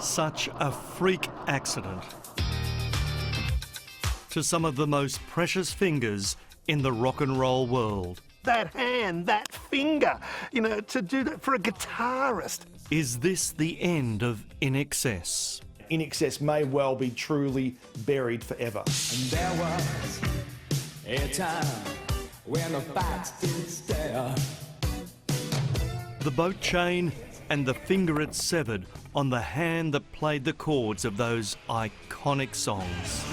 Such a freak accident to some of the most precious fingers in the rock and roll world. That hand, that finger, you know, to do that for a guitarist. Is this the end of INXS? INXS may well be truly buried forever. And there was a time when the facts did stare. The boat chain and the finger it severed on the hand that played the chords of those iconic songs.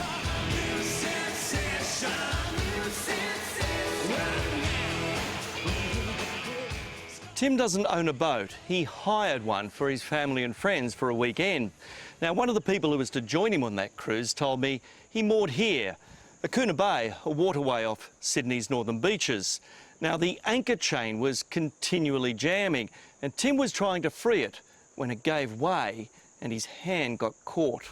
Tim doesn't own a boat. He hired one for his family and friends for a weekend. Now, one of the people who was to join him on that cruise told me he moored here, Akuna Bay, a waterway off Sydney's northern beaches. Now, the anchor chain was continually jamming, and Tim was trying to free it when it gave way and his hand got caught.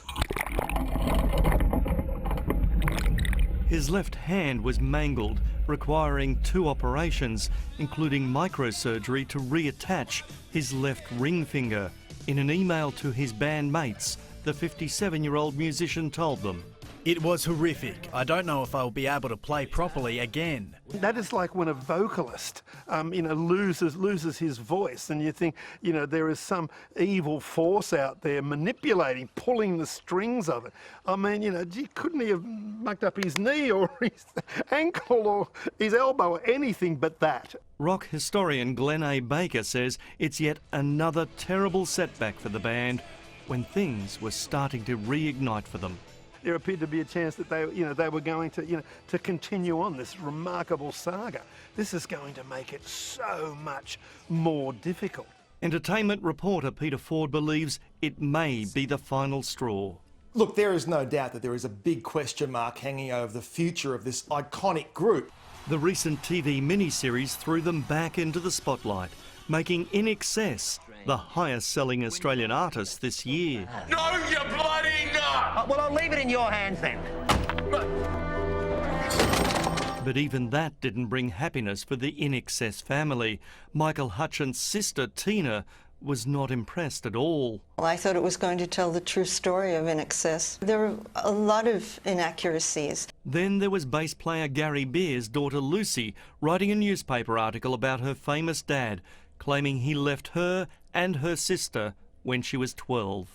His left hand was mangled, requiring 2 operations, including microsurgery to reattach his left ring finger. In an email to his bandmates, the 57-year-old musician told them, "It was horrific. I don't know if I'll be able to play properly again." That is like when a vocalist, loses his voice, and you think, you know, there is some evil force out there manipulating, pulling the strings of it. I mean, you know, couldn't he have mucked up his knee or his ankle or his elbow or anything but that? Rock historian Glenn A. Baker says it's yet another terrible setback for the band when things were starting to reignite for them. There appeared to be a chance that they were going to, to continue on this remarkable saga. This is going to make it so much more difficult. Entertainment reporter Peter Ford believes it may be the final straw. Look, there is no doubt that there is a big question mark hanging over the future of this iconic group. The recent TV miniseries threw them back into the spotlight, making INXS the highest-selling Australian artist this year. No, you bloody not! Well, I'll leave it in your hands then. But even that didn't bring happiness for the INXS family. Michael Hutchins' sister, Tina, was not impressed at all. Well, I thought it was going to tell the true story of INXS. There were a lot of inaccuracies. Then there was bass player Gary Beer's daughter Lucy writing a newspaper article about her famous dad, claiming he left her and her sister when she was 12.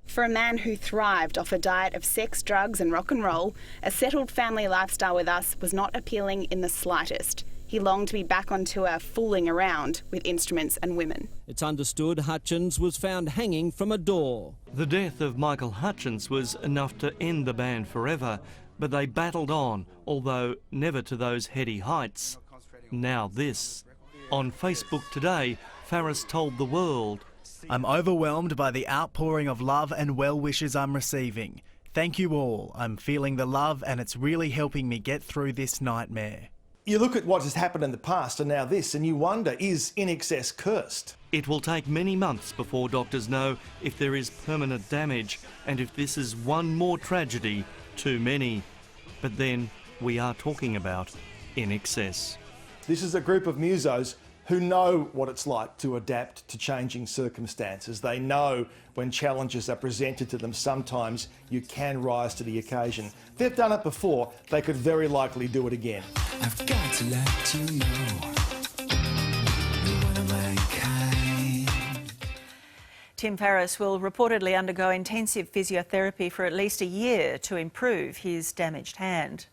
For a man who thrived off a diet of sex, drugs and rock and roll, a settled family lifestyle with us was not appealing in the slightest. He longed to be back on tour, fooling around with instruments and women. It's understood Hutchins was found hanging from a door. The death of Michael Hutchins was enough to end the band forever, but they battled on, although never to those heady heights. Now this. On Facebook today, Farris told the world, "I'm overwhelmed by the outpouring of love and well wishes I'm receiving. Thank you all. I'm feeling the love and it's really helping me get through this nightmare." You look at what has happened in the past and now this, and you wonder, is INXS cursed? It will take many months before doctors know if there is permanent damage and if this is one more tragedy too many. But then we are talking about INXS. This is a group of musos who know what it's like to adapt to changing circumstances. They know when challenges are presented to them, sometimes you can rise to the occasion. They've done it before, they could very likely do it again. I've got to let you know you're one of my kind. Tim Farris will reportedly undergo intensive physiotherapy for at least a year to improve his damaged hand.